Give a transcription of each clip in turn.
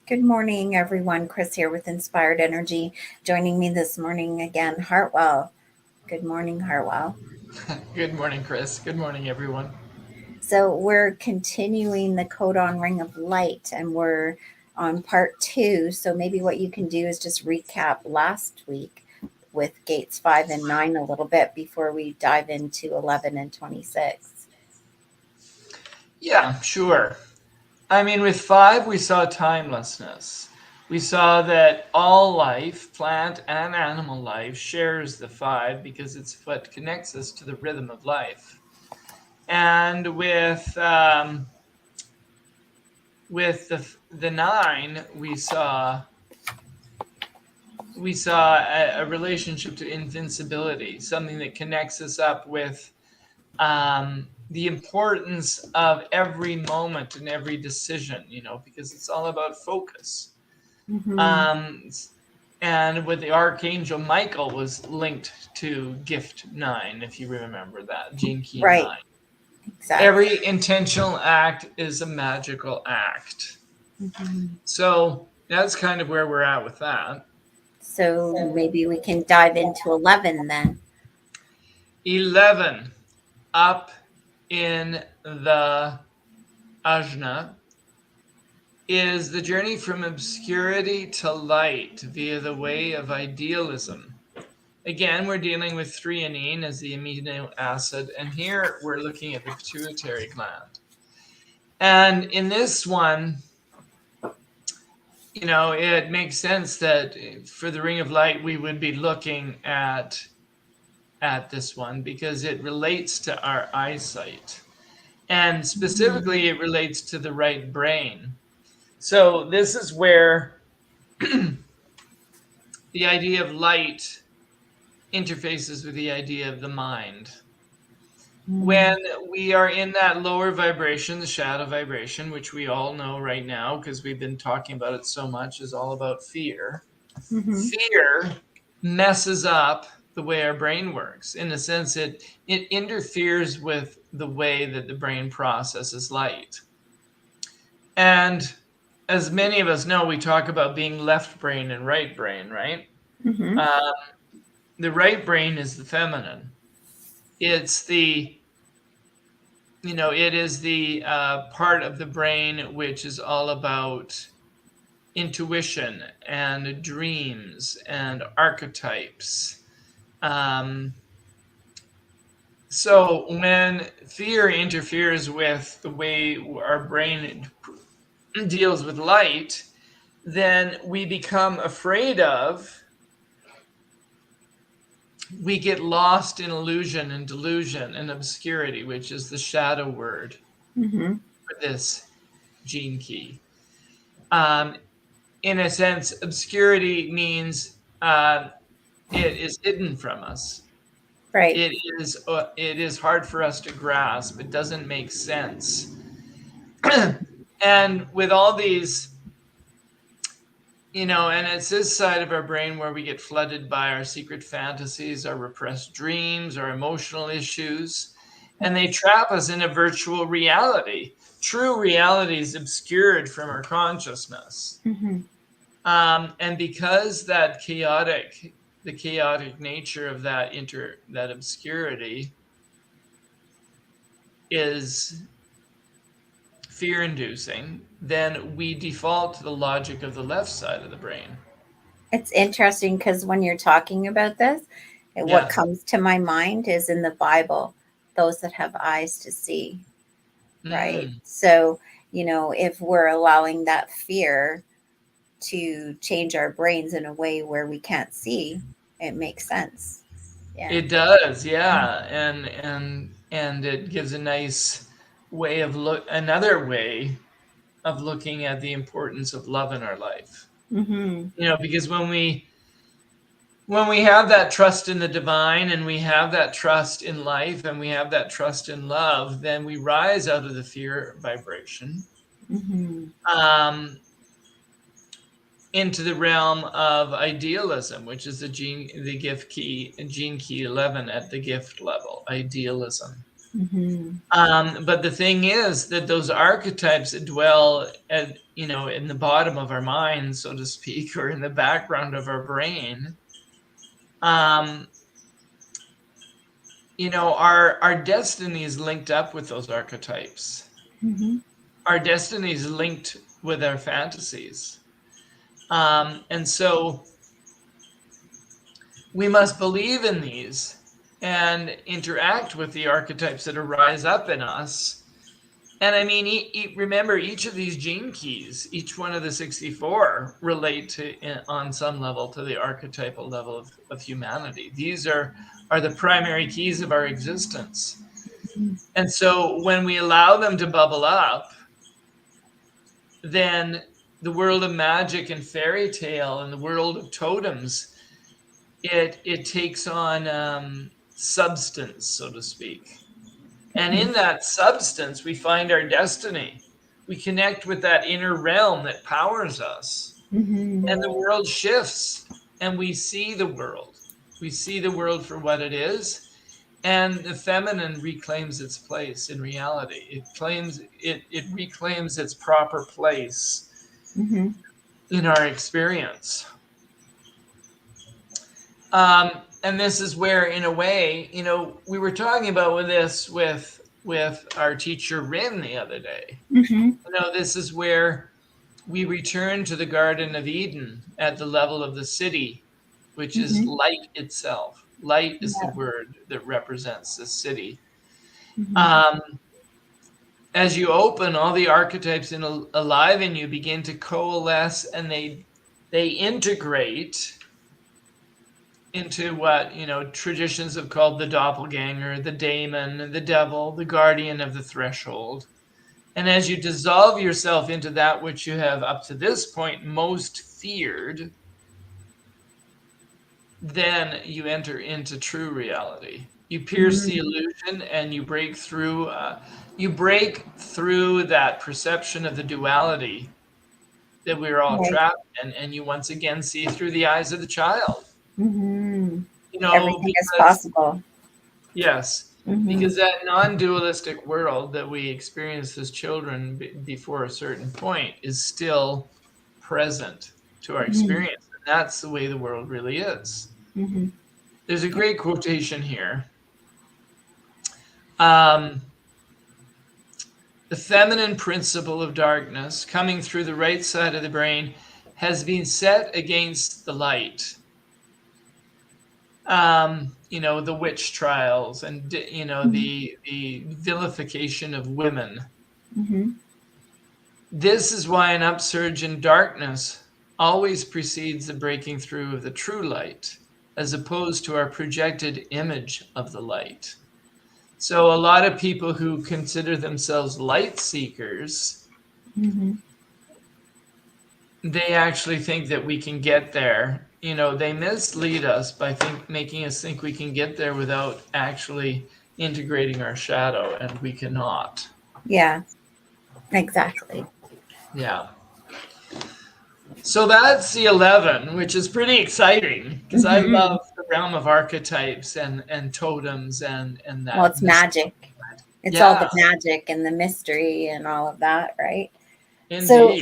Good morning, everyone. Kris here with Inspired Energy. Joining me this morning again, Hartwell. Good morning, Hartwell. Good morning, Kris. Good morning, everyone. So, we're continuing the Codon Ring of Light, and we're on part two. So, maybe what you can do is just recap last week with gates 5 and 9 a little bit before we dive into 11 and 26. Yeah, sure. I mean, with five, we saw timelessness. We saw that all life, plant and animal life, shares the five because it's what connects us to the rhythm of life. And with the nine, we saw a relationship to invincibility, something that connects us up with the importance of every moment and every decision, because it's all about focus. Mm-hmm. Um, and with the Archangel Michael was linked to Gift 9, if you remember that, Gene Key Right, 9. exactly. Every intentional act is a magical act. Mm-hmm. So that's kind of where we're at with that. So, maybe we can dive into 11 then. 11, up in the ajna, is the journey from obscurity to light via the way of idealism. Again, we're dealing with threonine as the amino acid, and here we're looking at the pituitary gland. And in this one, it makes sense that for the Ring of Light, we would be looking at this one because it relates to our eyesight. And Mm-hmm. specifically, it relates to the right brain. So this is where the idea of light interfaces with the idea of the mind. When we are in that lower vibration, the shadow vibration, which we all know right now because we've been talking about it so much, is all about fear. Mm-hmm. Fear messes up the way our brain works. In a sense, it interferes with the way that the brain processes light. And as many of us know, we talk about being left brain and right brain, right? Mm-hmm. Um, the right brain is the feminine. It's it is the part of the brain which is all about intuition and dreams and archetypes. Um, so when fear interferes with the way our brain deals with light, then we get lost in illusion and delusion and obscurity, which is the shadow word Mm-hmm. for this gene key. Um, in a sense, obscurity means it is hidden from us. Right. It is hard for us to grasp. It doesn't make sense. And with all these, and it's this side of our brain where we get flooded by our secret fantasies, our repressed dreams, our emotional issues, and they trap us in a virtual reality. True reality is obscured from our consciousness. Mm-hmm. And because the chaotic nature of that obscurity is fear inducing, then we default to the logic of the left side of the brain. It's interesting because when you're talking about this, what Yeah. comes to my mind is in the Bible, those that have eyes to see, right? Mm, So, if we're allowing that fear to change our brains in a way where we can't see, it makes sense. Yeah. it does, yeah. And it gives a nice another way of looking at the importance of love in our life. Mm-hmm. Because when we have that trust in the divine and we have that trust in life and we have that trust in love, then we rise out of the fear vibration Mm-hmm. um, into the realm of idealism, which is the gift key, gene key 11 at the gift level, idealism. But the thing is that those archetypes dwell in the bottom of our mind, so to speak, or in the background of our brain. Our destiny is linked up with those archetypes. Our destiny is linked with our fantasies. And so we must believe in these and interact with the archetypes that arise up in us. And I mean, remember, each of these gene keys, each one of the 64, relate on some level to the archetypal level of humanity. These are the primary keys of our existence. And so when we allow them to bubble up, then the world of magic and fairy tale and the world of totems, it takes on substance, so to speak. And in that substance, we find our destiny. We connect with that inner realm that powers us. And the world shifts, and we see the world. We see the world for what it is. And the feminine reclaims its place in reality. It reclaims its proper place in our experience. And this is where, in a way, we were talking about this with our teacher Rin the other day. This is where we return to the Garden of Eden at the level of the city, which is light itself. Light is the word that represents the city. As you open, all the archetypes alive in you begin to coalesce, and they integrate into what traditions have called the doppelganger, the daemon, the devil, the guardian of the threshold. And as you dissolve yourself into that which you have up to this point most feared, then you enter into true reality. You pierce the illusion, and you break through. You break through that perception of the duality that we're all trapped in, and you once again see through the eyes of the child. Everything is possible. Yes, because that non-dualistic world that we experienced as children before a certain point is still present to our experience. And that's the way the world really is. There's a great quotation here. The feminine principle of darkness coming through the right side of the brain has been set against the light. The witch trials and, the vilification of women. This is why an upsurge in darkness always precedes the breaking through of the true light, as opposed to our projected image of the light. So a lot of people who consider themselves light seekers, they actually think that we can get there. They mislead us by making us think we can get there without actually integrating our shadow, and we cannot. Yeah, exactly. Yeah. So that's the 11, which is pretty exciting because I love the realm of archetypes and totems and that. Well, it's magic. It's all the magic and the mystery and all of that, right? Indeed. So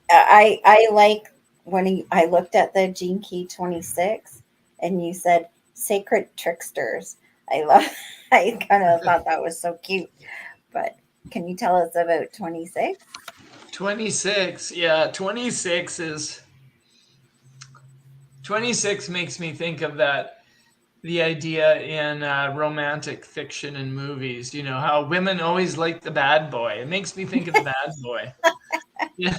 I like when I looked at the gene key 26 and you said sacred tricksters. I kind of thought that was so cute. But can you tell us about 26? 26, yeah. 26 makes me think of the idea in romantic fiction and movies, how women always like the bad boy. It makes me think of the bad boy. Yeah.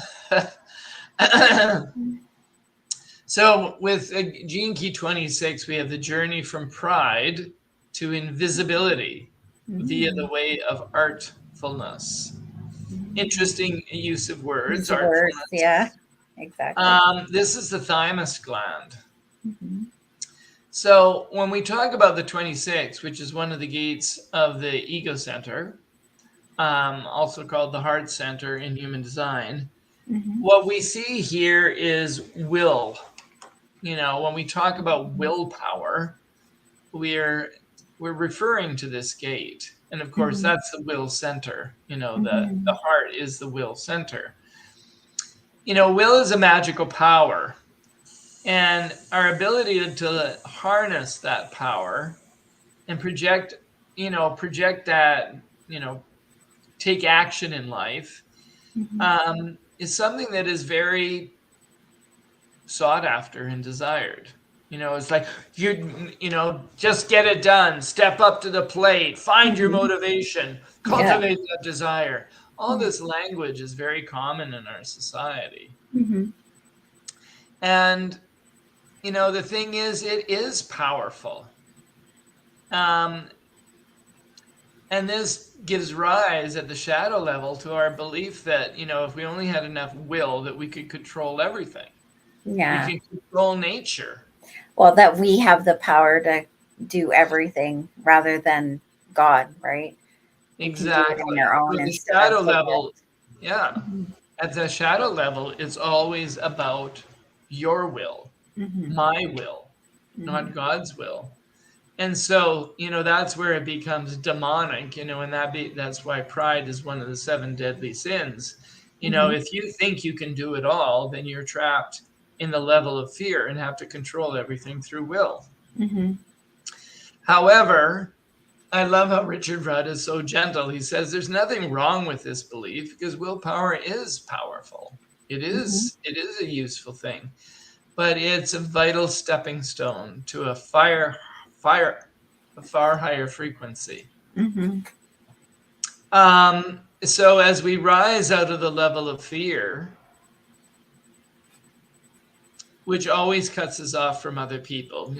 So with gene key 26, we have the journey from pride to invisibility via the way of artfulness. Interesting use of words. Yeah, exactly. This is the thymus gland. So when we talk about the 26, which is one of the gates of the ego center, also called the heart center in human design, what we see here is will. When we talk about willpower, we're referring to this gate. And of course, that's the will center. The heart is the will center. Will is a magical power. And our ability to harness that power and project that, take action in life, is something that is very sought after and desired. It's like, just get it done, step up to the plate, find your motivation, cultivate that desire. All this language is very common in our society. And, the thing is, it is powerful. And this gives rise at the shadow level to our belief that, if we only had enough will, that we could control everything. Yeah. We can control nature. Well, that we have the power to do everything rather than God, right? Exactly. We can do it on our own. So the shadow level, at the shadow level, it's always about your will, my will, not God's will. And so, that's where it becomes demonic, and that's why pride is one of the 7 deadly sins. If you think you can do it all, then you're trapped in the level of fear and have to control everything through will. However, I love how Richard Rudd is so gentle. He says there's nothing wrong with this belief because willpower is powerful. It is a useful thing, but it's a vital stepping stone to a far higher frequency. So as we rise out of the level of fear, which always cuts us off from other people,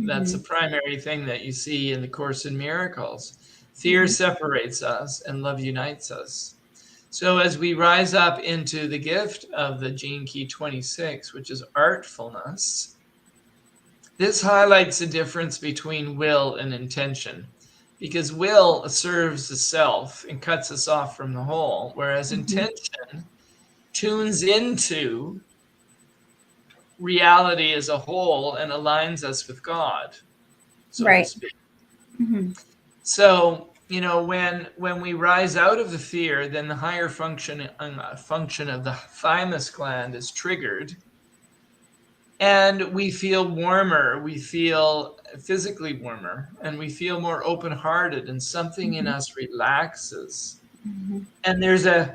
that's the primary thing that you see in the Course in Miracles. Fear separates us and love unites us. So as we rise up into the gift of the Gene Key 26, which is artfulness, this highlights the difference between will and intention, because will serves the self and cuts us off from the whole, whereas intention tunes into reality as a whole and aligns us with God, so to speak. So, when we rise out of the fear, then the higher function of the thymus gland is triggered. And we feel warmer, we feel physically warmer, and we feel more open-hearted, and something in us relaxes. And there's a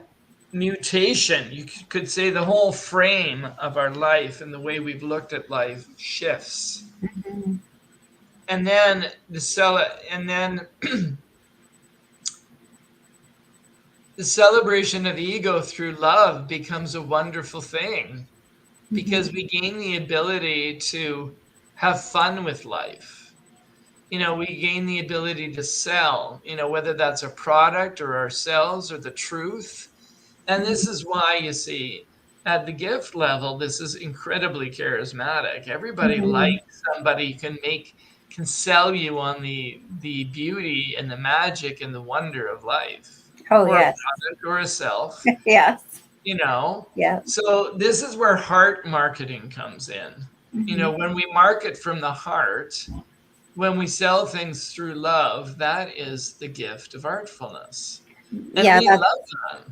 mutation. You could say the whole frame of our life and the way we've looked at life shifts. And then the celebration of ego through love becomes a wonderful thing. Because we gain the ability to have fun with life. We gain the ability to sell, whether that's a product or ourselves or the truth. And this is why, you see, at the gift level, this is incredibly charismatic. Everybody likes somebody who can sell you on the beauty and the magic and the wonder of life. Oh, or yes. a product or a self. Yes. Yeah. So this is where heart marketing comes in. When we market from the heart, when we sell things through love, that is the gift of artfulness. And we love that.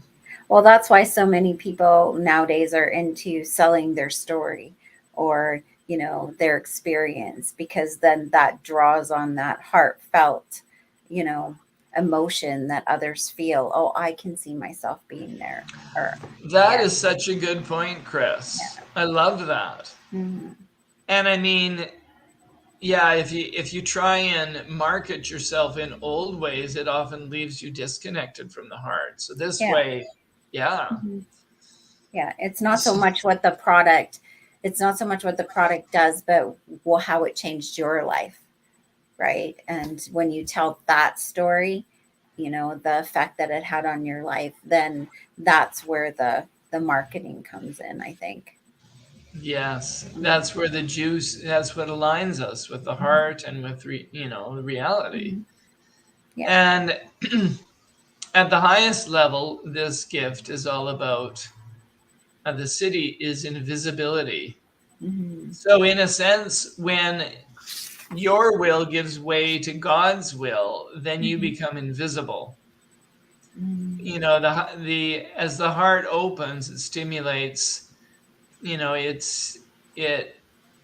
Well, that's why so many people nowadays are into selling their story or, their experience, because then that draws on that heartfelt, emotion that others feel. Oh, I can see myself being there. That is such a good point, Kris. Yeah. I love that. And I mean, if you try and market yourself in old ways, it often leaves you disconnected from the heart. So this way, it's not so much what the product does, but how it changed your life. Right. And when you tell that story, the effect that it had on your life, then that's where the marketing comes in, I think. Yes, that's where that's what aligns us with the heart and with, reality. And at the highest level, this gift is all about, the city is invisibility. So in a sense, when your will gives way to God's will, then you Mhm. become invisible. Mm. The as the heart opens, it stimulates, it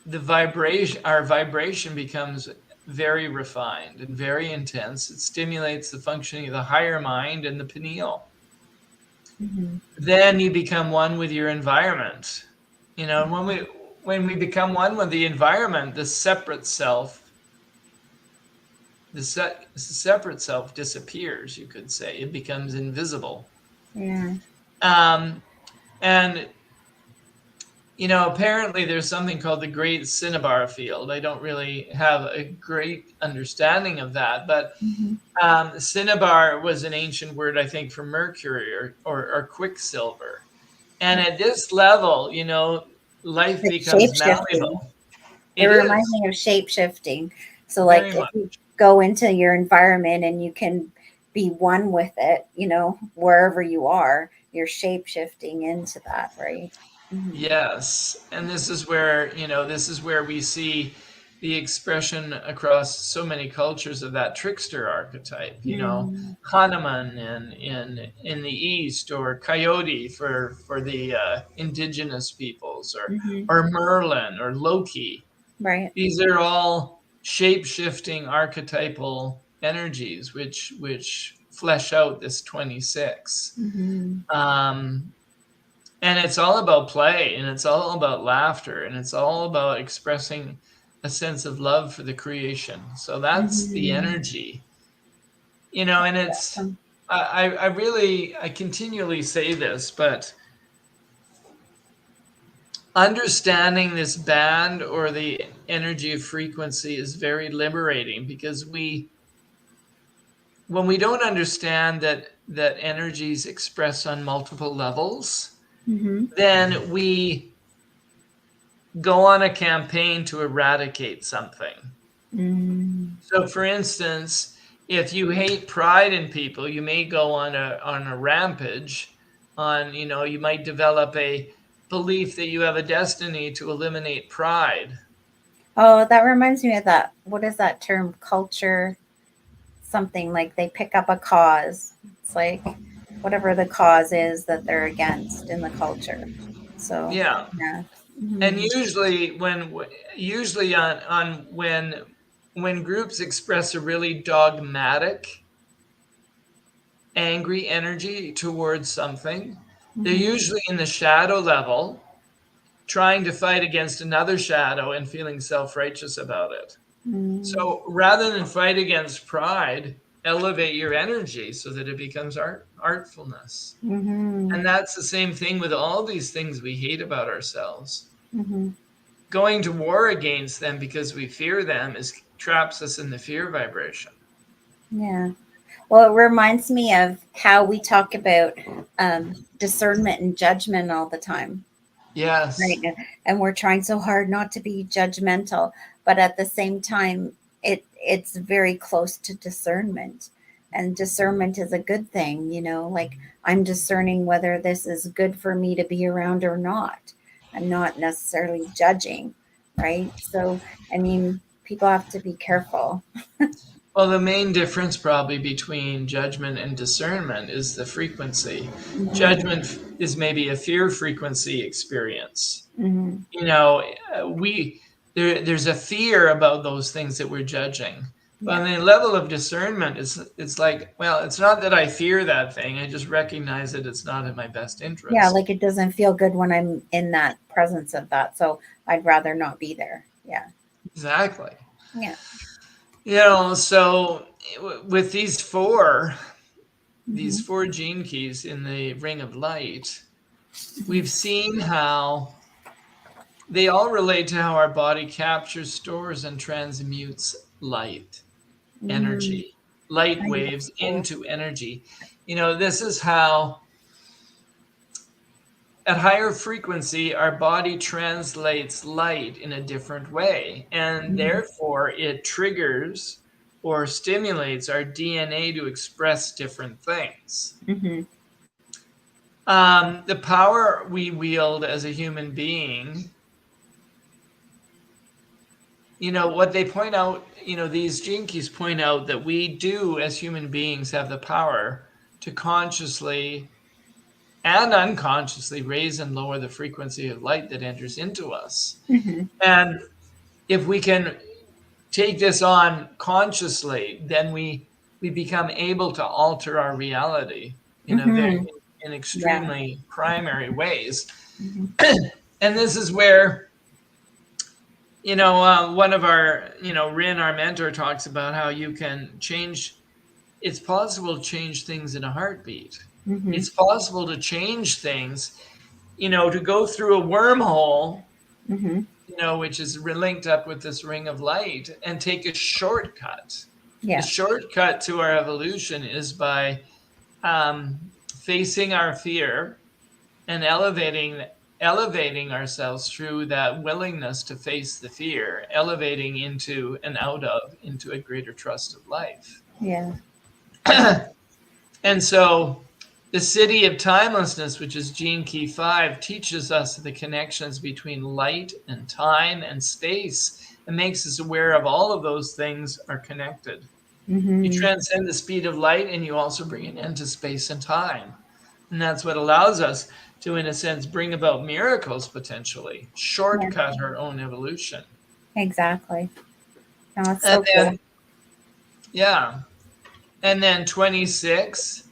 the vibration our vibration becomes very refined and very intense. It stimulates the functioning of the higher mind and the pineal. Mhm. Then you become one with your environment. And when we become one with the environment, the separate self disappears, you could say. It becomes invisible. Yeah. Um, and apparently there's something called the Great Cinnabar Field. I don't really have a great understanding of that, but Mhm. cinnabar was an ancient word, I think, for mercury or quicksilver. And at this level, life It's becomes shape shifting. malleable. It It reminds is me of shape shifting. So, like, very if much. you go into your environment and you can be one with it, wherever you are, you're shape shifting into that, right? Hmm. Yes, and this is where we see the expression across so many cultures of that trickster archetype. Mm-hmm. Hanuman in the East, or Coyote for the indigenous peoples, or Hmm. or Merlin or Loki. Right. These are all shape-shifting archetypal energies, which flesh out this 26. Hmm. Um, and it's all about play, and it's all about laughter, and it's all about expressing a sense of love for the creation. So that's the Hmm. energy. And it's Awesome. I continually say this, but understanding this band or the energy of frequency is very liberating, because when we don't understand that energies express on multiple levels, Hmm. then we go on a campaign to eradicate something. Hmm. So, for instance, if you hate pride in people, you may go on a rampage. You might develop a belief that you have a destiny to eliminate pride. Oh, that reminds me of that. What is that term? Culture something, like they pick up a cause. It's like whatever the cause is that they're against in the culture. So, Yeah, yeah. and Hmm. usually on when groups express a really dogmatic, angry energy towards something, they're Hmm. usually in the shadow level, trying to fight against another shadow and feeling self-righteous about it. Hmm. So rather than fight against pride, elevate your energy so that it becomes artfulness. Hmm. And that's the same thing with all these things we hate about ourselves. Hmm. Going to war against them because we fear them traps us in the fear vibration. Yeah. Well, it reminds me of how we talk about discernment and judgment all the time. Right. Yes. And we're trying so hard not to be judgmental, but at the same time, it's very close to discernment. And discernment is a good thing, like I'm discerning whether this is good for me to be around or not. I'm not necessarily judging, right? So, I mean, people have to be careful. Well, the main difference probably between judgment and discernment is the frequency. Hmm. Judgment is maybe a fear frequency experience. Hmm. You know, there's a fear about those things that we're judging. But Yeah. on the level of discernment, it's like, well, it's not that I fear that thing. I just recognize that it's not in my best Yeah. interest. Like it doesn't feel good when I'm in that presence of that. So I'd rather not be there. Yeah. Exactly. Yeah. So with these Hmm. four gene keys in the Ring of Light, we've seen how they all relate to how our body captures, stores, and transmutes light, Mm, energy, light kind of waves cool. into energy. This is how, at higher frequency, our body translates light in a different way. And Mhm. therefore, it triggers or stimulates our DNA to express different things. Mhm. The power we wield as a human being what they point out, these gene keys point out that we do, as human beings, have the power to consciously and unconsciously raise and lower the frequency of light that enters into us. Mm-hmm. And if we can take this on consciously, then we become able to alter our reality in a very Mm-hmm. in Yeah. extremely primary ways. Mm-hmm. And this is where one of our Rin, our mentor, talks about how you can change. It's possible to change things in a heartbeat. Mm-hmm. It's possible to change things, to go through a wormhole, Mm-hmm. which is linked up with this ring of light, and take a shortcut. The Yeah. shortcut to our evolution is by facing our fear and elevating ourselves through that willingness to face the fear, elevating into and out of into a greater trust of life. Yeah. For sure. And so the city of timelessness, which is Gene Key 5, teaches us the connections between light and time and space and makes us aware of all of those things are connected. You Mm-hmm. transcend the speed of light and you also bring an end to space and time. And that's what allows us to, in a sense, bring about miracles potentially, Yeah. shortcut our own evolution. Exactly. No, it's And so cool. then, yeah. And then 26,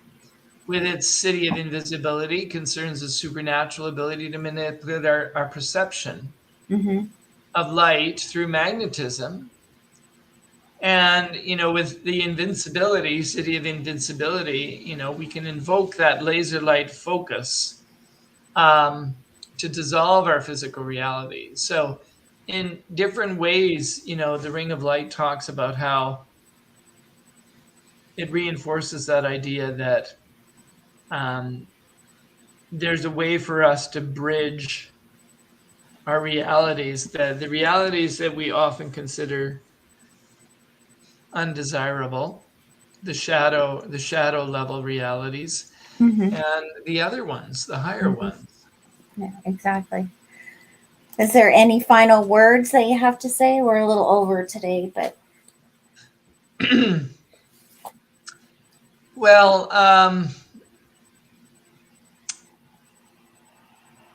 with its city of invisibility, concerns the supernatural ability to manipulate our perception Mm-hmm. of light through magnetism. And, with the invincibility, city of invincibility, we can invoke that laser light focus um, to dissolve our physical reality. So, in different ways, the Ring of Light talks about how it reinforces that idea that um, there's a way for us to bridge our realities, the realities that we often consider undesirable, the shadow level realities, Mm-hmm. and the other ones, the higher Mm-hmm. ones. Yeah, exactly. Is there any final words that you have to say? We're a little over today, but Well,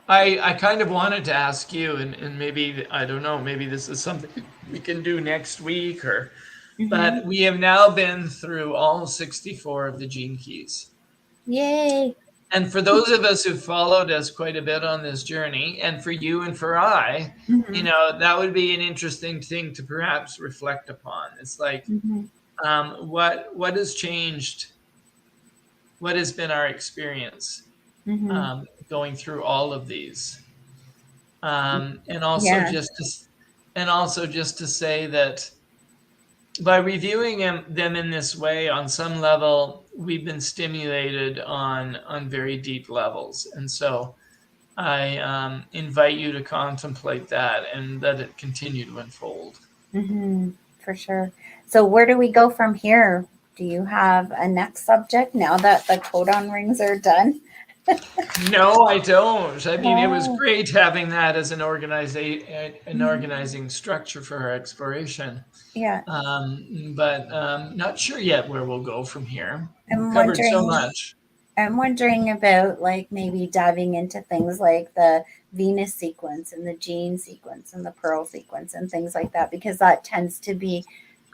I kind of wanted to ask you, and maybe, I don't know, maybe this is something we can do next week, mm-hmm. but we have now been through all 64 of the gene keys. Yay. And for those of us who followed us quite a bit on this journey, and for you and for I, Mm-hmm. that would be an interesting thing to perhaps reflect upon. It's like, Mm-hmm. what has changed? What has been our experience Mm-hmm. going through all of these? And also Yeah. just to say that by reviewing them in this way, on some level, we've been stimulated on very deep levels, and so I invite you to contemplate that and let it continue to unfold. Mm-hmm. For sure. So where do we go from here? Do you have a next subject now that the codon rings are done? No, I don't. I mean, it was Oh, great having that as an mhm. organizing structure for our exploration. Yeah. But not sure yet where we'll go from here. We've I'm covered so wondering much. I'm wondering about like maybe diving into things like the Venus sequence and the gene sequence and the pearl sequence and things like that, because that tends to be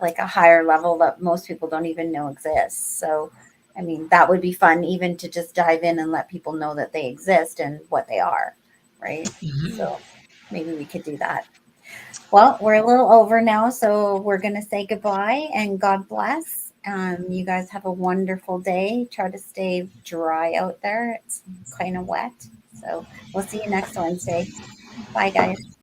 like a higher level that most people don't even know exists. So, I mean, that would be fun even to just dive in and let people know that they exist and what they are, right? Mhm. So, maybe we could do that. Well, we're a little over now, so we're going to say goodbye and God bless. You guys have a wonderful day. Try to stay dry out there. It's kind of wet. So we'll see you next Wednesday. Bye, guys.